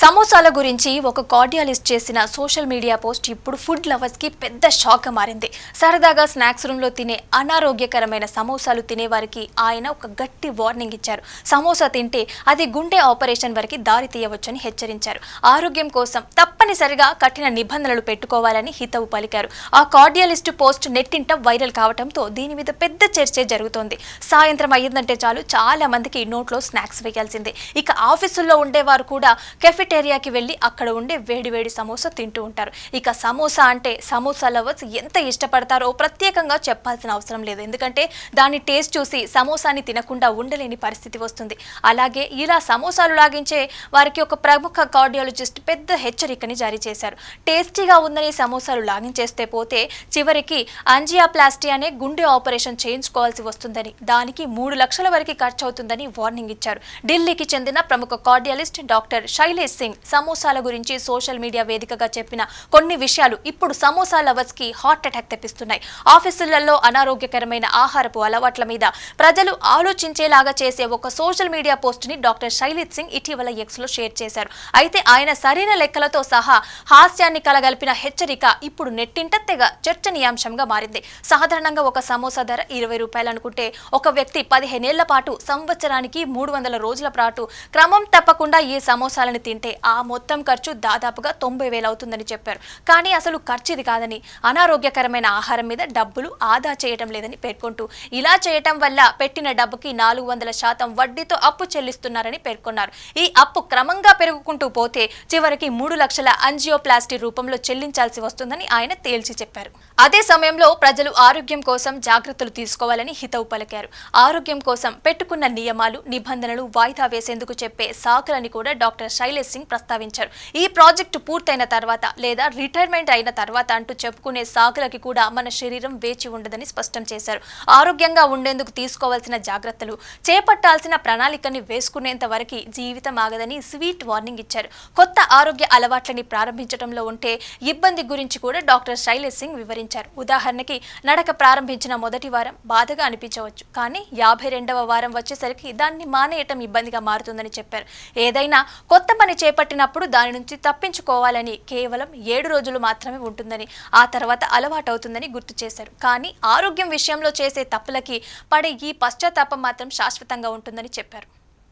సమోసాల గురించి ఒక కార్డియాలిస్ట్ చేసిన సోషల్ మీడియా పోస్ట్ ఇప్పుడు ఫుడ్ లవర్స్ కి పెద్ద షాక్ మారింది. సరదాగా స్నాక్స్ రూమ్ లో తినే అనారోగ్యకరమైన సమోసాలు తినేవారికి ఆయన ఒక గట్టి వార్నింగ్ ఇచ్చారు. సమోసా తింటే అది గుండె ఆపరేషన్ వరకు దారి తీయవచ్చని హెచ్చరించారు. ఆరోగ్యం కోసం తప్పనిసరిగా కఠిన నిబంధనలు పెట్టుకోవాలని హితవు పలికారు. ఆ కార్డియాలిస్ట్ పోస్ట్ నెట్టింట వైరల్ కావడంతో దీని మీద పెద్ద చర్చ జరుగుతోంది. సాయంత్రం అయ్యిందంటే చాలు చాలా మందికి నోట్లో స్నాక్స్ వేయాల్సిందే. ఇక ఆఫీసుల్లో ఉండేవారు కూడా కెఫెటేరియాకి వెళ్ళి అక్కడ ఉండే వేడివేడి సమోసా తింటూ ఉంటారు. ఇక సమోసా అంటే సమోసా లవర్స్ ఎంత ఇష్టపడతారో ప్రత్యేకంగా చెప్పాల్సిన అవసరం లేదు. ఎందుకంటే దాని టేస్ట్ చూసి సమోసాని తినకుండా ఉండలేని పరిస్థితి వస్తుంది. అలాగే ఇలా సమోసాలు లాగించే వారికి ఒక ప్రముఖ కార్డియాలజిస్ట్ పెద్ద హెచ్చరికని జారీ చేశారు. టేస్టీగా ఉందని సమోసాలు లాగించేస్తే పోతే చివరికి అంజియోప్లాస్టీ అనే గుండె ఆపరేషన్ చేయించుకోవాల్సి వస్తుందని, దానికి 3 లక్షల వరకు ఖర్చు అవుతుందని వార్నింగ్ ఇచ్చారు. ఢిల్లీకి చెందిన ప్రముఖ కార్డియాలిస్ట్ డాక్టర్ శైలేష్ సింగ్ సమోసాల గురించి సోషల్ మీడియా వేదికగా చెప్పిన కొన్ని విషయాలు ఇప్పుడు సమోసా లవర్స్ కి హార్ట్ అటాక్ తెప్పిస్తున్నాయి. ఆఫీసులలో అనారోగ్యకరమైన ఆహారపు అలవాట్ల మీద ప్రజలు ఆలోచించేలాగా చేసే ఒక సోషల్ మీడియా పోస్ట్ ని డాక్టర్ శైలేష్ సింగ్ ఇటీవల ఎక్స్ లో షేర్ చేశారు. అయితే ఆయన సరైన లెక్కలతో సహా హాస్యాన్ని కలగలిపిన హెచ్చరిక ఇప్పుడు నెట్టింట తెగ చర్చనీయాంశంగా మారింది. సాధారణంగా ఒక సమోసా ధర 20 రూపాయలు అనుకుంటే ఒక వ్యక్తి 15 ఏళ్ల పాటు సంవత్సరానికి 300 రోజుల పాటు క్రమం తప్పకుండా ఈ సమోసాలను తింటే ఆ మొత్తం ఖర్చు దాదాపుగా 90,000 అవుతుందని చెప్పారు. కానీ అసలు ఖర్చు ఇది కాదని, అనారోగ్యకరమైన ఆహారం మీద డబ్బులు ఆదా చేయడం లేదని పేర్కొంటూ ఇలా చేయటం వల్ల పెట్టిన డబ్బుకి 400% వడ్డీతో అప్పు చెల్లిస్తున్నారని పేర్కొన్నారు. ఈ అప్పు క్రమంగా పెరుగుకుంటూ పోతే చివరికి 3 లక్షల అంజియోప్లాస్టీ రూపంలో చెల్లించాల్సి వస్తుందని ఆయన తేల్చి చెప్పారు. అదే సమయంలో ప్రజలు ఆరోగ్యం కోసం జాగ్రత్తలు తీసుకోవాలని హితవు పలికారు. ఆరోగ్యం కోసం పెట్టుకున్న నియమాలు, నిబంధనలు వాయిదా వేసేందుకు చెప్పే సాకులని కూడా డాక్టర్ శైలేష్ సింగ్ ప్రస్తావించారు. ఈ ప్రాజెక్టు పూర్తయిన తర్వాత లేదా రిటైర్మెంట్ అయిన తర్వాత అంటూ చెప్పుకునే సాకులకి కూడా మన శరీరం వేచి ఉండదని స్పష్టం చేశారు. ఆరోగ్యంగా ఉండేందుకు తీసుకోవాల్సిన జాగ్రత్తలు, చేపట్టాల్సిన ప్రణాళికని వేసుకునేంత వరకు జీవితం ఆగదని స్వీట్ వార్నింగ్ ఇచ్చారు. కొత్త ఆరోగ్య అలవాట్లని ప్రారంభించడంలో ఉంటే ఇబ్బంది గురించి కూడా డాక్టర్ శైలేష్ సింగ్ వివరించారు. ఉదాహరణకి నడక ప్రారంభించిన మొదటి వారం బాధగా అనిపించవచ్చు, కానీ 52వ వారం వచ్చేసరికి దాన్ని మానేయటం ఇబ్బందిగా మారుతుందని చెప్పారు. ఏదైనా కొత్త పని చేపట్టినప్పుడు దాని నుంచి తప్పించుకోవాలని కేవలం 7 రోజులు మాత్రమే ఉంటుందని, ఆ తర్వాత అలవాటు అవుతుందని గుర్తు చేశారు. కానీ ఆరోగ్యం విషయంలో చేసే తప్పులకి పడే ఈ పశ్చాత్తాపం మాత్రం శాశ్వతంగా ఉంటుందని చెప్పారు.